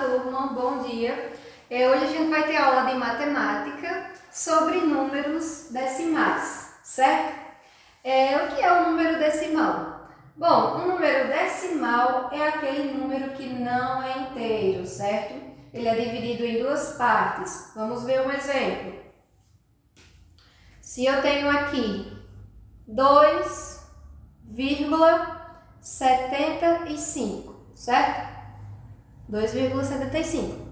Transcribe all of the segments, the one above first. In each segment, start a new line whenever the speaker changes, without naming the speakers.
turma, bom dia. Hoje a gente vai ter aula de matemática sobre números decimais, certo? O que é o número decimal? Bom, o número decimal é aquele número que não é inteiro, certo? Ele é dividido em duas partes. Vamos ver um exemplo. Se eu tenho aqui 2,75, certo? 2,75.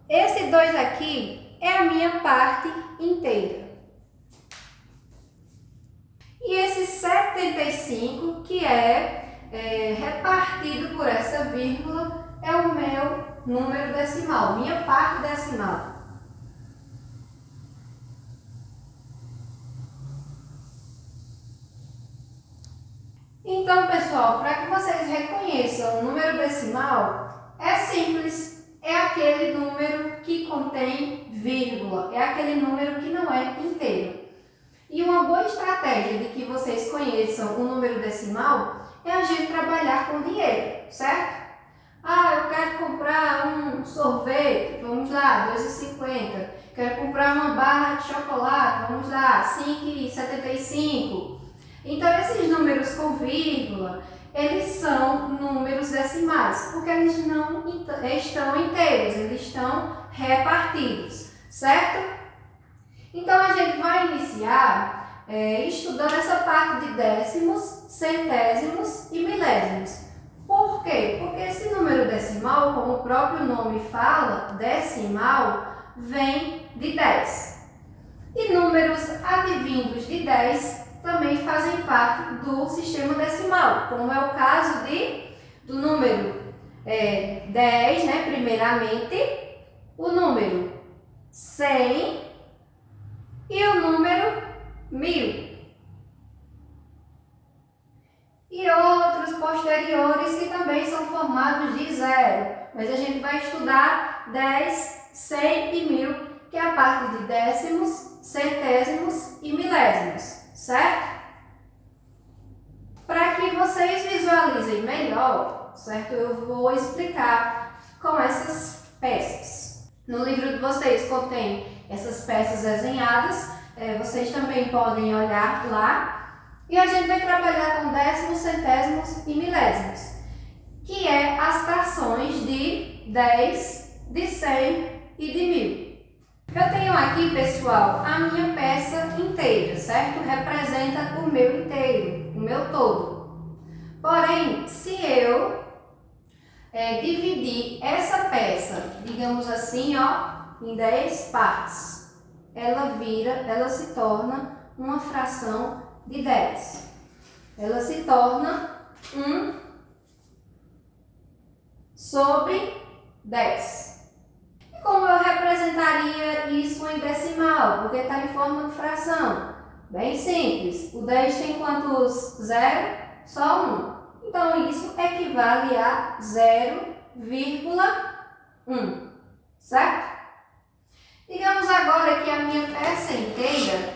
Esse 2 aqui é a minha parte inteira. E esse 75, que é repartido por essa vírgula, é o meu número decimal, minha parte decimal. Então, pessoal, para que vocês reconheçam o número decimal, é simples. É aquele número que contém vírgula, é aquele número que não é inteiro. E uma boa estratégia de que vocês conheçam o número decimal é a gente trabalhar com dinheiro, certo? Eu quero comprar um sorvete, vamos lá, 2,50. Quero comprar uma barra de chocolate, vamos lá, 5,75. Então, esses números com vírgula, eles são números decimais, porque eles não estão inteiros, eles estão repartidos, certo? Então, a gente vai iniciar estudando essa parte de décimos, centésimos e milésimos. Por quê? Porque esse número decimal, como o próprio nome fala, decimal, vem de 10. E números advindos de 10 também fazem parte do sistema decimal, como é o caso do número 10, né, primeiramente, o número 100 e o número 1000. E outros posteriores que também são formados de zero, mas a gente vai estudar 10, 100 e 1000, que é a parte de décimos, centésimos e milésimos, certo? Para que vocês visualizem melhor, certo? Eu vou explicar com essas peças. No livro de vocês contém essas peças desenhadas, vocês também podem olhar lá. E a gente vai trabalhar com décimos, centésimos e milésimos, que é as frações de 10, de 100 e de 1000. Eu tenho aqui, pessoal, a minha peça inteira, certo? Representa o meu inteiro, o meu todo. Porém, se eu dividir essa peça, digamos assim, em 10 partes, ela se torna uma fração de 10. Ela se torna 1 sobre 10. Como eu representaria isso em decimal? Porque está em forma de fração. Bem simples. O 10 tem quantos 0? Só 1. Então, isso equivale a 0,1. Certo? Digamos agora que a minha peça inteira,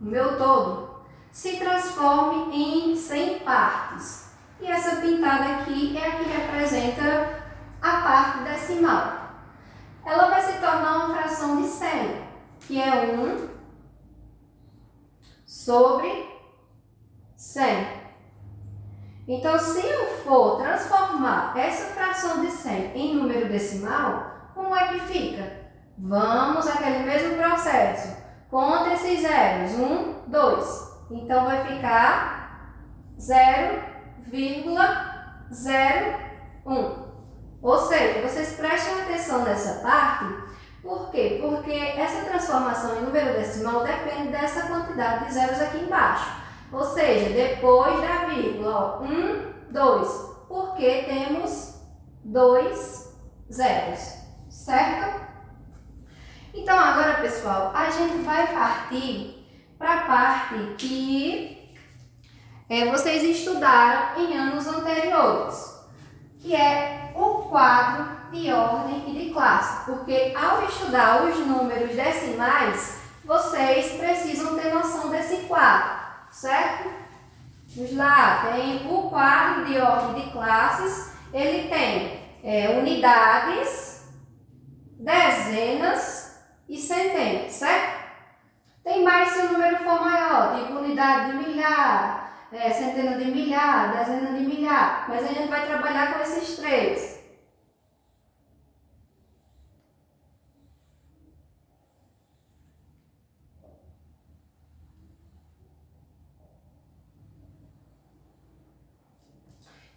o meu todo, se transforme em 100 partes. E essa pintada aqui é a que representa a parte decimal. Ela vai se tornar uma fração de 100, que é 1 sobre 100. Então, se eu for transformar essa fração de 100 em número decimal, como é que fica? Vamos àquele mesmo processo. Conta esses zeros. 1, 2. Então, vai ficar 0,01. Ou seja, vocês prestem atenção nessa parte. Por quê? Porque essa transformação em número decimal depende dessa quantidade de zeros aqui embaixo. Ou seja, depois da vírgula, 1, 2. Porque temos 2 zeros, certo? Então, agora, pessoal, a gente vai partir para a parte que vocês estudaram em anos anteriores, que é o quadro de ordem e de classe, porque ao estudar os números decimais, vocês precisam ter noção desse quadro, certo? Vamos lá, tem o quadro de ordem de classes, ele tem unidades, dezenas e centenas, certo? Tem mais se o número for maior, tipo unidade de milhar, centena de milhar, dezena de milhar, mas a gente vai trabalhar com esses três.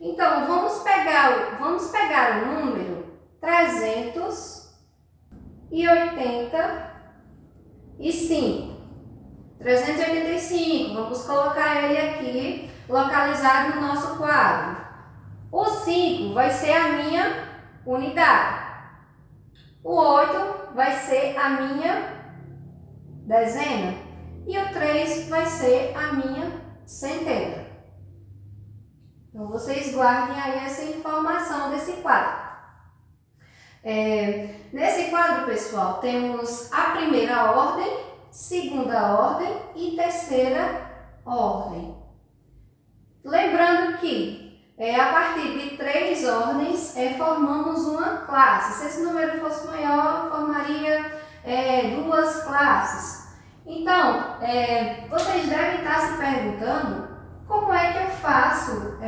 Então, vamos pegar o número 385. 385, vamos colocar ele aqui, localizado no nosso quadro. O 5 vai ser a minha unidade. O 8 vai ser a minha dezena. E o 3 vai ser a minha centena. Então, vocês guardem aí essa informação desse quadro. Nesse quadro, pessoal, temos a primeira ordem, segunda ordem e terceira ordem. Lembrando que a partir de 3 ordens formamos uma classe. Se esse número fosse maior, formaria 2 classes. Então, vocês devem estar se perguntando como é que eu faço,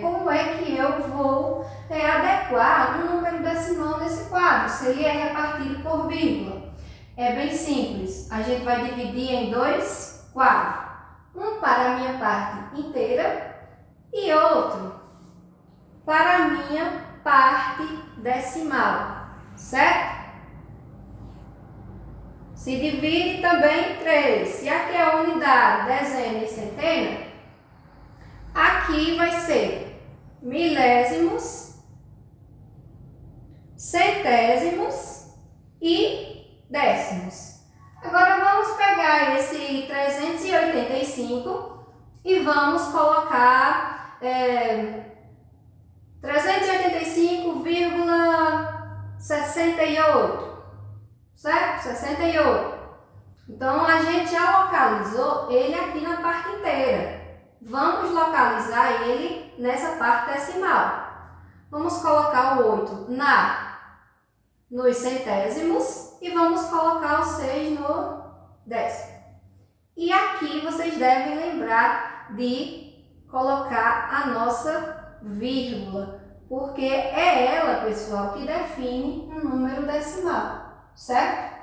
como é que eu vou adequar o número decimal nesse quadro, se ele é repartido por vírgula. É bem simples, a gente vai dividir em 2 quadros, um para a minha parte inteira e outro para a minha parte decimal, certo? Se divide também em 3, se aqui é a unidade, dezena e centena, aqui vai ser milésimos, centésimos e décimos. Agora vamos pegar esse 385 e vamos colocar 385,68, certo? 68. Então, a gente já localizou ele aqui na parte inteira. Vamos localizar ele nessa parte decimal. Vamos colocar o 8 nos centésimos e vamos colocar o 6 no décimo. E aqui vocês devem lembrar de colocar a nossa vírgula, porque é ela, pessoal, que define um número decimal, certo?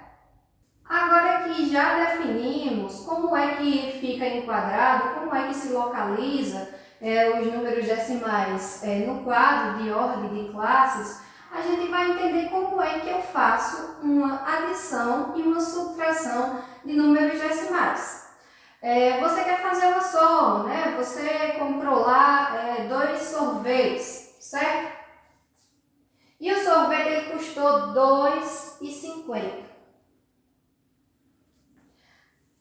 Agora que já definimos como é que fica enquadrado, como é que se localiza os números decimais no quadro de ordem de classes, a gente vai entender como é que eu faço uma adição e uma subtração de números decimais. Você quer fazer uma soma, né? Você comprou lá 2 sorvetes, certo? E o sorvete ele custou R$ 2,50.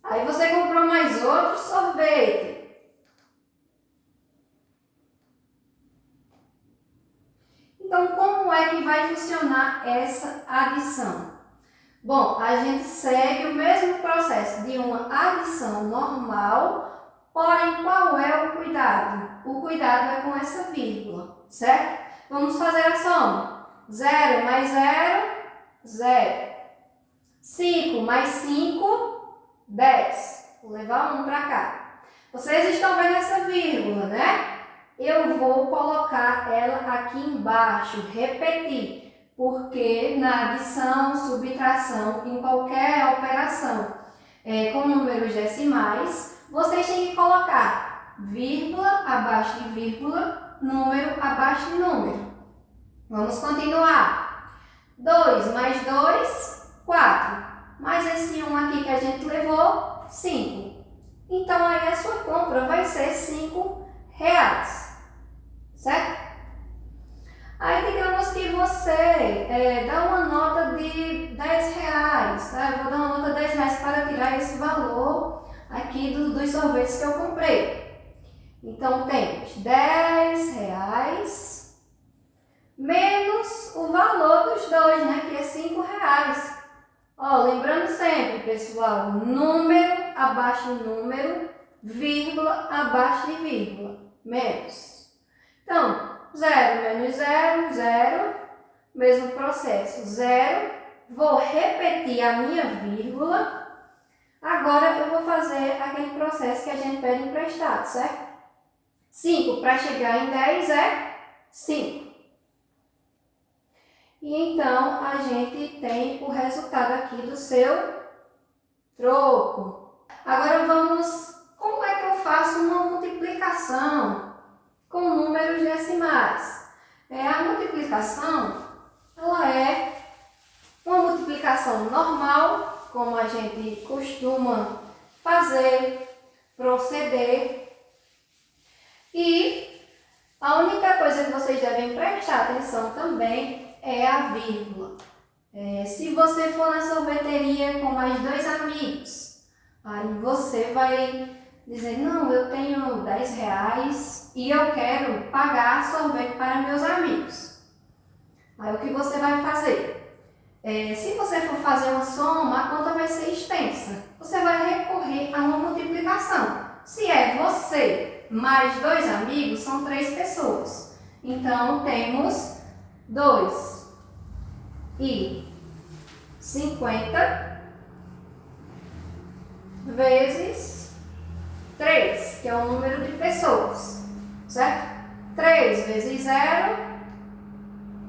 Aí você comprou mais outro sorvete. Então, como é que vai funcionar essa adição? Bom, a gente segue o mesmo processo de uma adição normal, porém, qual é o cuidado? O cuidado é com essa vírgula, certo? Vamos fazer a soma. 0 mais 0, 0. 5 mais 5, 10. Vou levar 1 para cá. Vocês estão vendo essa vírgula, né? Eu vou colocar ela aqui embaixo, repetir, porque na adição, subtração, em qualquer operação com números decimais, vocês têm que colocar vírgula abaixo de vírgula, número abaixo de número. Vamos continuar. 2 mais 2, 4. Mais esse 1 aqui que a gente levou, 5. Então, aí a sua compra vai ser R$ 5, certo? Aí, digamos que você dá uma nota de R$ 10, tá? Eu vou dar uma nota de R$ 10 para tirar esse valor aqui dos sorvetes que eu comprei. Então, temos R$ 10 menos o valor dos dois, né? Que é R$ 5. Lembrando sempre, pessoal, número abaixo de número, vírgula abaixo de vírgula, menos. Então, 0 menos 0, 0, mesmo processo, 0, vou repetir a minha vírgula. Agora eu vou fazer aquele processo que a gente pede emprestado, certo? 5 para chegar em 10 é 5. E então a gente tem o resultado aqui do seu troco. Agora como é que eu faço uma multiplicação com números decimais? A multiplicação, ela é uma multiplicação normal, como a gente costuma fazer, proceder. E a única coisa que vocês devem prestar atenção também é a vírgula. Se você for na sorveteria com mais 2 amigos, aí você vai dizer, não, eu tenho 10 reais e eu quero pagar sorvete para meus amigos. Aí o que você vai fazer? Se você for fazer uma soma, a conta vai ser extensa. Você vai recorrer a uma multiplicação. Se é você mais 2 amigos, são 3 pessoas. Então, temos 2 e 50 vezes 3, que é o número de pessoas, certo? 3 vezes 0,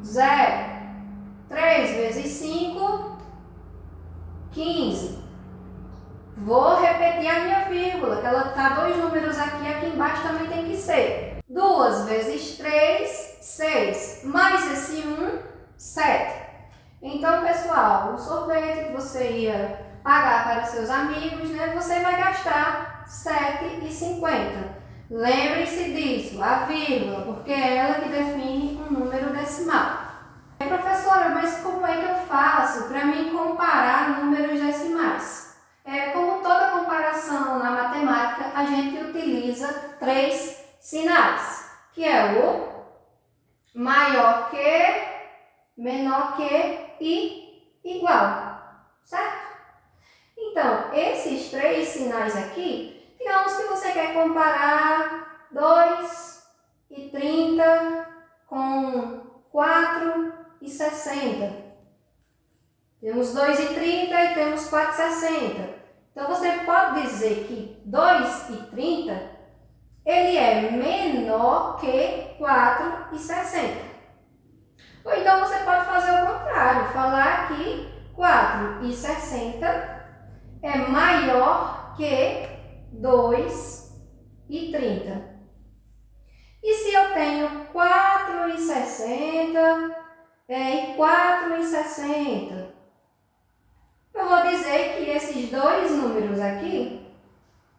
0. 3 vezes 5, 15. Vou repetir a minha vírgula, que ela está 2 números aqui embaixo também tem que ser. 2 vezes 3, 6. Mais esse 1, 7. Então, pessoal, o sorvete que você ia pagar para seus amigos, né, você vai gastar R$ 7,50. Lembre-se disso, a vírgula, porque é ela que define um número decimal. Professora, mas como é que eu faço para mim comparar números decimais? Como toda comparação na matemática, a gente utiliza 3 sinais, que é o maior que, menor que e igual, certo? Então, esses 3 sinais aqui, digamos que você quer comparar 2,30 com 4,60. Temos 2,30 e temos 4,60. Então, você pode dizer que 2,30 ele é menor que 4,60. Ou então, você pode fazer o contrário, falar que 4,60 é maior que 2,30. E se eu tenho 4,60 e 4,60, eu vou dizer que esses 2 números aqui,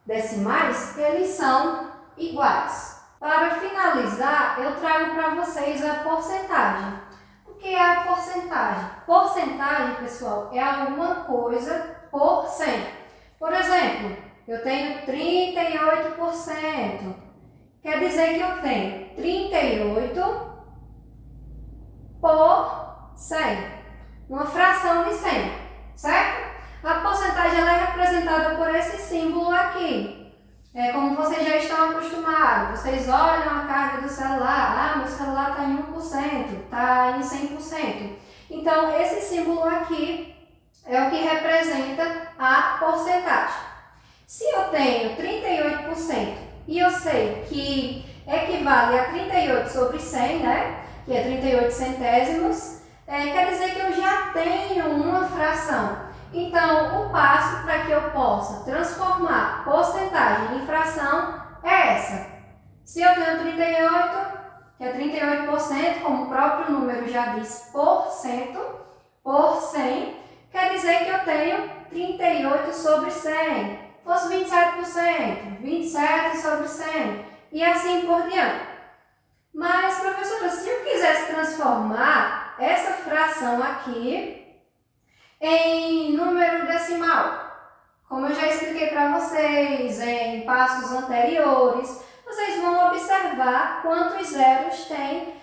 decimais, eles são iguais. Para finalizar, eu trago para vocês a porcentagem. O que é a porcentagem? Porcentagem, pessoal, é alguma coisa por 100. Por exemplo, eu tenho 38%. Quer dizer que eu tenho 38 por 100. Uma fração de 100. Certo? A porcentagem ela é representada por esse símbolo aqui. Como vocês já estão acostumados, vocês olham a carga do celular, meu celular está em 1%, está em 100%. Então, esse símbolo aqui é o que representa a porcentagem. Se eu tenho 38% e eu sei que equivale a 38 sobre 100, né? Que é 38 centésimos, quer dizer que eu já tenho uma fração. Então, o passo para que eu possa transformar porcentagem em fração é essa. Se eu tenho 38, que é 38%, como o próprio número já diz, por cento, por 100, quer dizer que eu tenho 38 sobre 100. Fosse 27%, 27 sobre 100, e assim por diante. Mas, professora, se eu quisesse transformar essa fração aqui em número decimal, como eu já expliquei para vocês em passos anteriores, vocês vão observar quantos zeros tem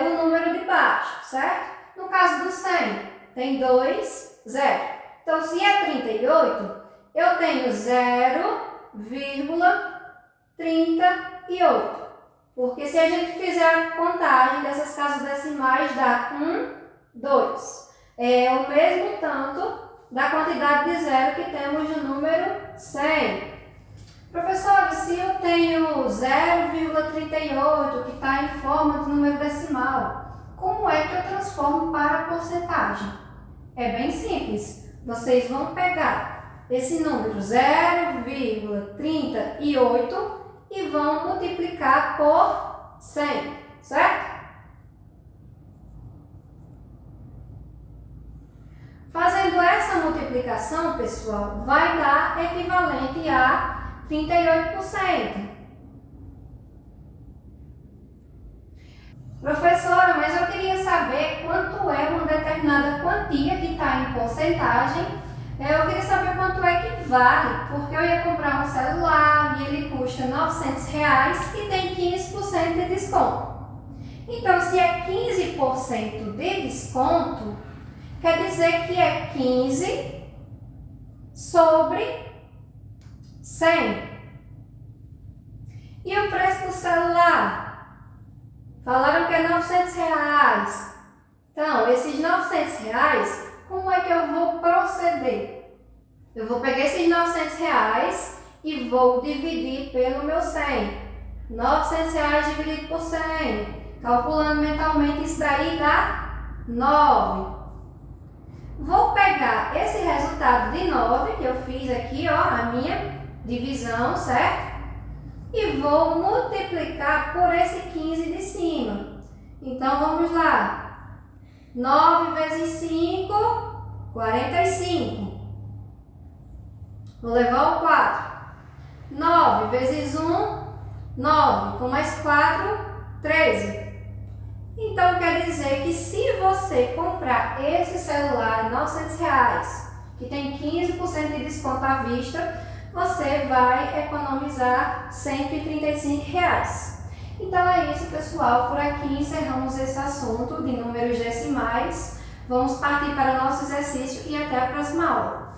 o número de baixo, certo? No caso do 100, tem 2 zeros. Então, se é 38, eu tenho 0,38. Porque se a gente fizer a contagem dessas casas decimais, dá 1, 2. é o mesmo tanto da quantidade de zero que temos no número 100. Professora, se eu tenho 0,38 que está em forma de número decimal, como é que eu transformo para porcentagem? É bem simples. Vocês vão pegar esse número 0,38 e vão multiplicar por 100, certo? Fazendo essa multiplicação, pessoal, vai dar equivalente a 38%. Professora, mas eu queria saber quanto é uma determinada quantia que está em porcentagem. Eu queria saber quanto é que vale, porque eu ia comprar um celular e ele custa R$900 e tem 15% de desconto. Então, se é 15% de desconto, quer dizer que é 15 sobre 100. E o preço do celular? Falaram que é R$900. Então, esses R$900, como é que eu vou proceder? Eu vou pegar esses R$900 e vou dividir pelo meu 100. R$900 dividido por 100. Calculando mentalmente, isso daí dá 9. Vou pegar esse resultado de 9 que eu fiz aqui, ó, a minha divisão, certo? E vou multiplicar por esse 15 de cima. Então, vamos lá. 9 vezes 5, 45. Vou levar o 4. 9 vezes 1, 9. Com mais 4, 13. Então, quer dizer que se você comprar esse celular R$900, que tem 15% de desconto à vista, você vai economizar R$135. Então é isso, pessoal. Por aqui encerramos esse assunto de números decimais. Vamos partir para o nosso exercício e até a próxima aula.